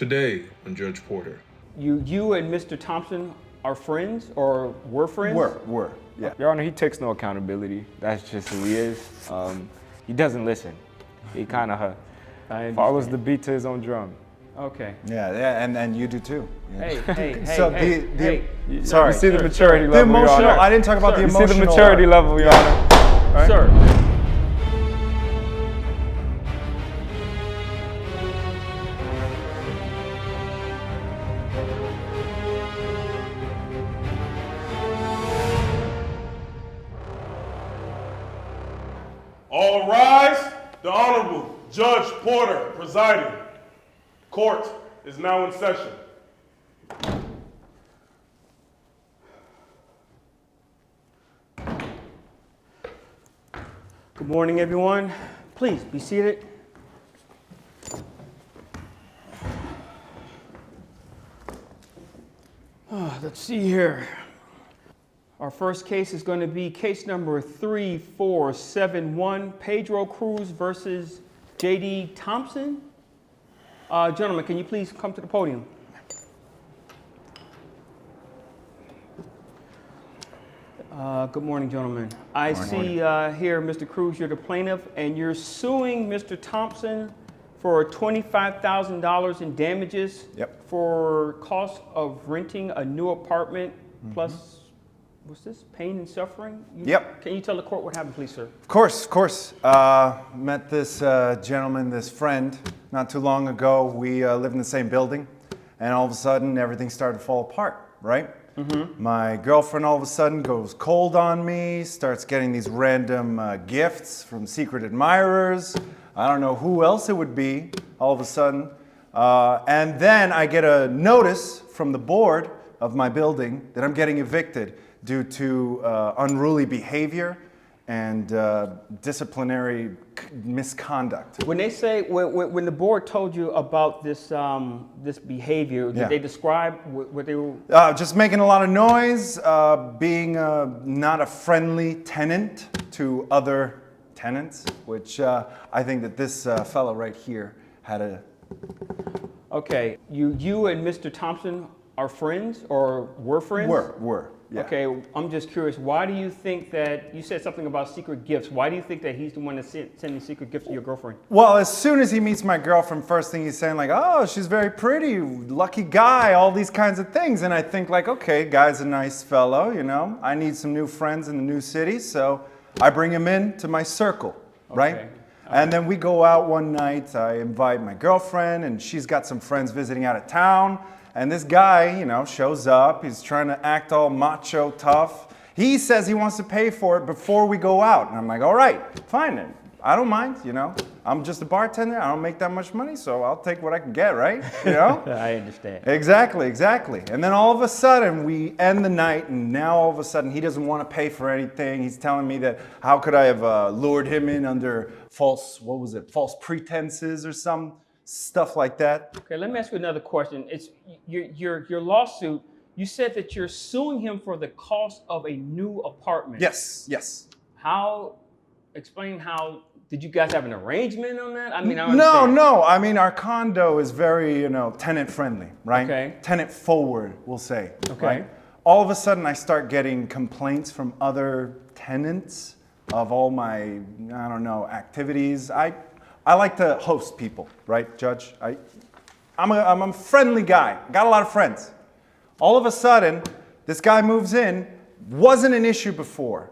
Today on Judge Porter. You and Mr. Thompson are friends or were friends? Were, yeah. Your Honor, he takes no accountability. That's just who he is. He doesn't listen. He kind of follows the beat to his own drum. Okay. Yeah, and you do too. Yeah. Hey, So sorry. You see the maturity level, The emotional, Your Honor. I didn't talk about the You emotional. see the maturity level, Your Honor. Right? Sir. All rise. The Honorable Judge Porter presiding. Court is now in session. Good morning, everyone. Please be seated. Let's see here. Our first case is going to be case number 3471, Pedro Cruz versus J.D. Thompson. Gentlemen, can you please come to the podium? Good morning, gentlemen. I see here, Mr. Cruz, you're the plaintiff, and you're suing Mr. Thompson for $25,000 in damages for cost of renting a new apartment plus, what's this, pain and suffering? Can you tell the court what happened, please, sir? Of course. Met this gentleman, this friend, not too long ago. We lived in the same building, and all of a sudden, everything started to fall apart, right? My girlfriend all of a sudden goes cold on me, starts getting these random gifts from secret admirers. I don't know who else it would be all of a sudden. And then I get a notice from the board of my building that I'm getting evicted due to unruly behavior and disciplinary misconduct. When they say, when the board told you about this this behavior, did they describe what they were? Just making a lot of noise, being not a friendly tenant to other tenants, which I think that this fellow right here had a... Okay, you and Mr. Thompson are friends or were friends? Were. Yeah. Okay, I'm just curious, why do you think that, you said something about secret gifts, why do you think that he's the one that's sending secret gifts to your girlfriend? Well, as soon as he meets my girlfriend, first thing he's saying like, oh, she's very pretty, lucky guy, all these kinds of things. And I think like, okay, guy's a nice fellow, you know, I need some new friends in the new city, so I bring him in to my circle, right? Okay. And then we go out one night, I invite my girlfriend, and she's got some friends visiting out of town. And this guy, you know, shows up. He's trying to act all macho tough. He says he wants to pay for it before we go out. And I'm like, all right, fine then. I don't mind, you know. I'm just a bartender. I don't make that much money, so I'll take what I can get, right? You know? I understand. Exactly. And then all of a sudden, we end the night, and now all of a sudden, he doesn't want to pay for anything. He's telling me that how could I have lured him in under false pretenses or some stuff like that. Okay, let me ask you another question. It's your lawsuit. You said that you're suing him for the cost of a new apartment. Yes. Explain how. Did you guys have an arrangement on that? I mean, I understand. No. I mean, our condo is very, you know, tenant friendly, right? Okay. Tenant forward, we'll say. Okay. Right? All of a sudden, I start getting complaints from other tenants of all my, I don't know, activities. I like to host people, right, Judge? I'm a friendly guy. Got a lot of friends. All of a sudden, this guy moves in. Wasn't an issue before.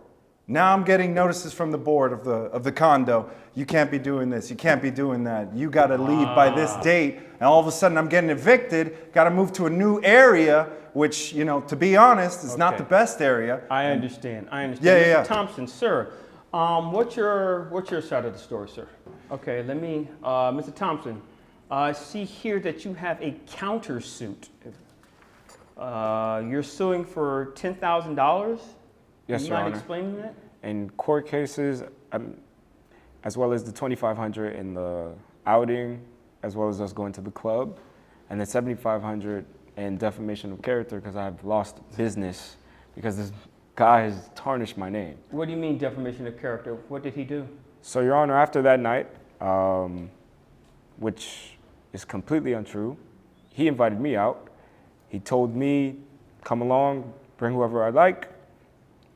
Now I'm getting notices from the board of the condo. You can't be doing this. You can't be doing that. You got to leave by this date. And all of a sudden, I'm getting evicted. Got to move to a new area, which, you know, to be honest, is not the best area. I understand. Yeah. Mr. Thompson, sir, what's your side of the story, sir? Okay, let me, Mr. Thompson, I see here that you have a countersuit. You're suing for $10,000? Yes, Your Honor. You mind explaining that? In court cases, as well as the $2,500 in the outing, as well as us going to the club, and the $7,500 in defamation of character because I've lost business because this guy has tarnished my name. What do you mean defamation of character? What did he do? So, Your Honor, after that night, which is completely untrue, he invited me out. He told me, come along, bring whoever I like.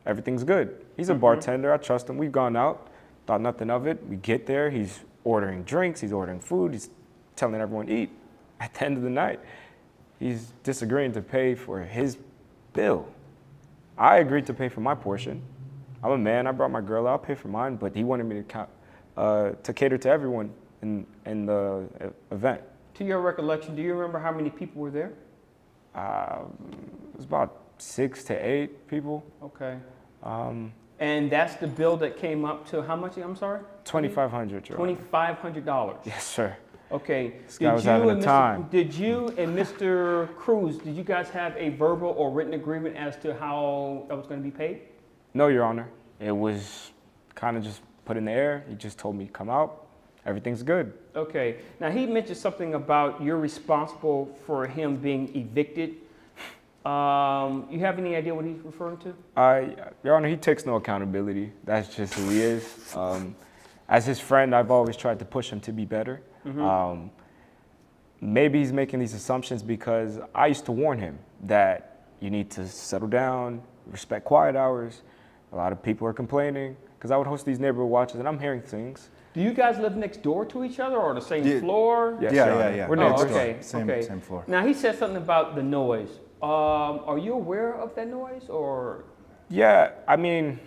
Everything's good. He's a bartender. I trust him. We've gone out, thought nothing of it. We get there. He's ordering drinks. He's ordering food. He's telling everyone to eat. At the end of the night, he's disagreeing to pay for his bill. I agreed to pay for my portion. I'm a man. I brought my girl out. I'll pay for mine. But he wanted me to cater to everyone in the event. To your recollection, do you remember how many people were there? It was about 6 to 8 people. Okay. And that's the bill that came up to how much? I'm sorry? $2,500. $2,500. Yes, sir. Okay. This guy was having a time. Did you and Mr. Cruz, did you guys have a verbal or written agreement as to how that was going to be paid? No, Your Honor. It was kind of just put in the air. He just told me, come out. Everything's good. Okay. Now, he mentioned something about you're responsible for him being evicted. You have any idea what he's referring to? Your Honor, he takes no accountability. That's just who he is. As his friend, I've always tried to push him to be better. Maybe he's making these assumptions because I used to warn him that you need to settle down, respect quiet hours. A lot of people are complaining because I would host these neighborhood watches and I'm hearing things. Do you guys live next door to each other or the same floor? Yes, Yeah. We're Oh, neighbors. okay. Same floor. Now, he said something about the noise. Are you aware of that noise or? Yeah, I mean,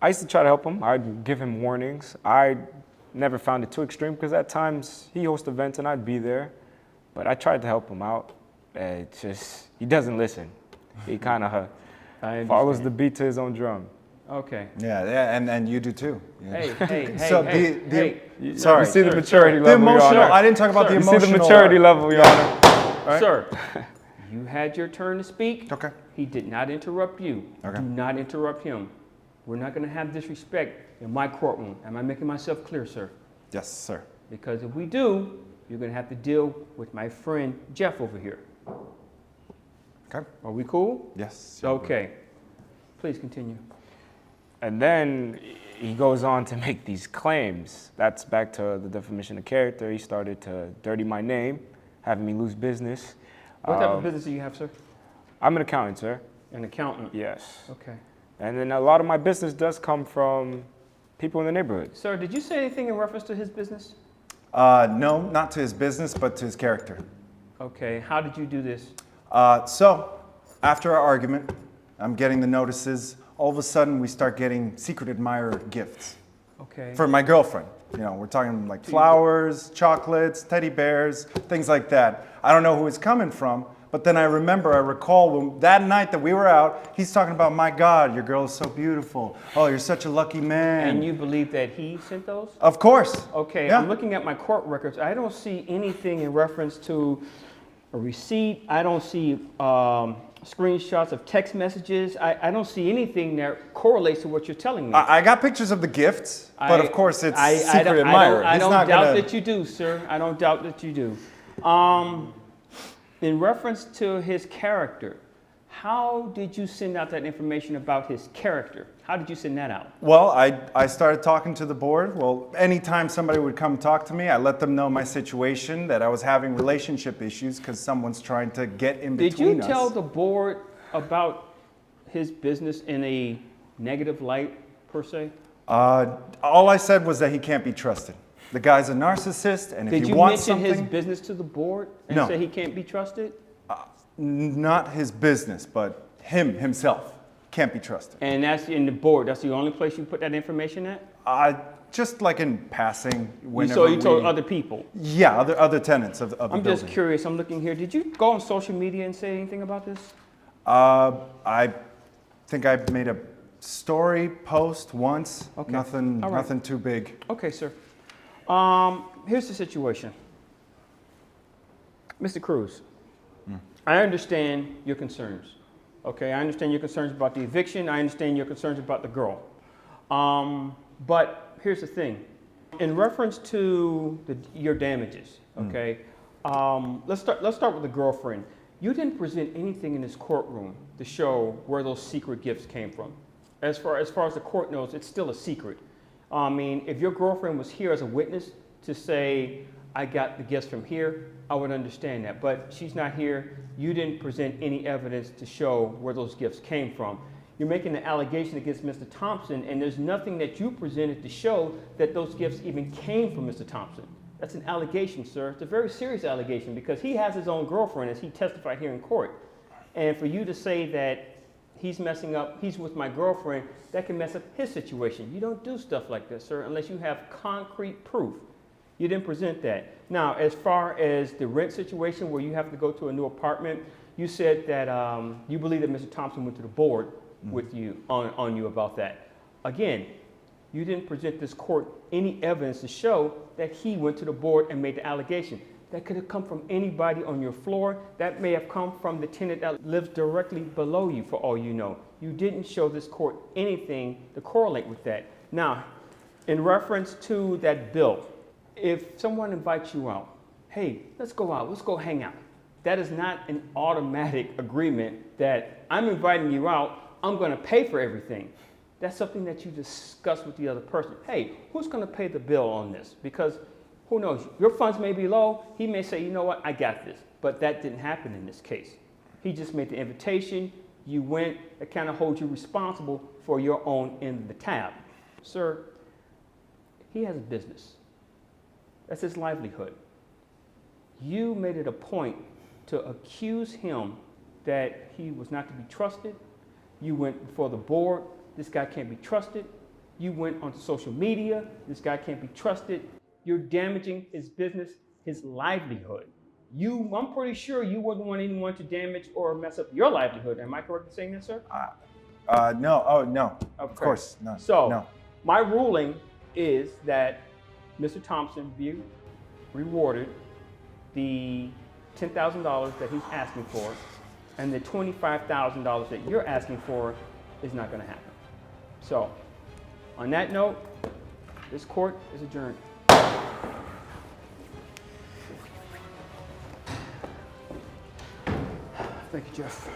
I used to try to help him. I'd give him warnings. I never found it too extreme because at times he hosts events and I'd be there. But I tried to help him out. It's just, he doesn't listen. He kind of follows the beat to his own drum. Okay. Yeah, and you do too. Yeah. Hey, So sorry. You see the sir, maturity The level, Your emotional. Honor. I didn't talk about Sir. the You emotional. see the maturity level, Your Honor. Right? Sir, you had your turn to speak. Okay. He did not interrupt you. Okay. Do not interrupt him. We're not going to have disrespect in my courtroom. Am I making myself clear, sir? Yes, sir. Because if we do, you're going to have to deal with my friend Jeff over here. Okay. Are we cool? Yes. Okay. Please continue. And then he goes on to make these claims. That's back to the defamation of character. He started to dirty my name, having me lose business. What type of business do you have, sir? I'm an accountant, sir. An accountant. Yes. Okay. And then a lot of my business does come from people in the neighborhood. Sir, did you say anything in reference to his business? No, not to his business, but to his character. Okay. How did you do this? So, after our argument, I'm getting the notices. All of a sudden, we start getting secret admirer gifts Okay. for my girlfriend. You know, we're talking like flowers, chocolates, teddy bears, things like that. I don't know who it's coming from, but then I recall when, that night that we were out, he's talking about, my God, your girl is so beautiful. Oh, you're such a lucky man. And you believe that he sent those? Of course. Okay, Yeah. I'm looking at my court records. I don't see anything in reference to a receipt. I don't see screenshots of text messages. I don't see anything that correlates to what you're telling me. I got pictures of the gifts, but of course it's secret admirer. I He's don't not doubt gonna- that you do, sir. I don't doubt that you do. In reference to his character, how did you send out that information about his character? How did you send that out? Well, I started talking to the board. Well, anytime somebody would come talk to me, I let them know my situation, that I was having relationship issues because someone's trying to get in Did between you us. tell the board about his business in a negative light, per se? All I said was that he can't be trusted. The guy's a narcissist, and if Did he you wants mention something, his business to the board and No. say he can't be trusted? not his business, but himself can't be trusted. And that's in the board. That's the only place you put that information at? Just like in passing, whenever So you told we- other people? Yeah, other tenants of the I'm building. just curious. I'm looking here. Did you go on social media and say anything about this? I think I made a story post once. Okay. Nothing, All right. nothing too big. Okay, sir. Here's the situation. Mr. Cruz, I understand your concerns. Okay, I understand your concerns about the eviction. I understand your concerns about the girl. But here's the thing. In reference to your damages, okay, let's start with the girlfriend. You didn't present anything in this courtroom to show where those secret gifts came from. As far as the court knows, it's still a secret. I mean, if your girlfriend was here as a witness to say, I got the gifts from here, I would understand that. But she's not here. You didn't present any evidence to show where those gifts came from. You're making an allegation against Mr. Thompson, and there's nothing that you presented to show that those gifts even came from Mr. Thompson. That's an allegation, sir. It's a very serious allegation because he has his own girlfriend, as he testified here in court. And for you to say that he's messing up, he's with my girlfriend, that can mess up his situation. You don't do stuff like this, sir, unless you have concrete proof. You didn't present that. Now, as far as the rent situation where you have to go to a new apartment, you said that you believe that Mr. Thompson went to the board with you on you about that. Again, you didn't present this court any evidence to show that he went to the board and made the allegation. That could have come from anybody on your floor. That may have come from the tenant that lives directly below you, for all you know. You didn't show this court anything to correlate with that. Now, in reference to that bill, if someone invites you out, hey, let's go out, let's go hang out. That is not an automatic agreement that I'm inviting you out, I'm going to pay for everything. That's something that you discuss with the other person. Hey, who's going to pay the bill on this? Because who knows? Your funds may be low. He may say, you know what, I got this. But that didn't happen in this case. He just made the invitation. You went. It kind of holds you responsible for your own end of the tab. Sir, he has a business. That's his livelihood. You made it a point to accuse him that he was not to be trusted. You went before the board. This guy can't be trusted. You went onto social media. This guy can't be trusted. You're damaging his business, his livelihood. I'm pretty sure you wouldn't want anyone to damage or mess up your livelihood. Am I correct in saying that, sir? No. Oh, no. Of course. No. So, no. My ruling is that Mr. Thompson be rewarded the $10,000 that he's asking for, and the $25,000 that you're asking for is not going to happen. So, on that note, this court is adjourned. Thank you, Jeff.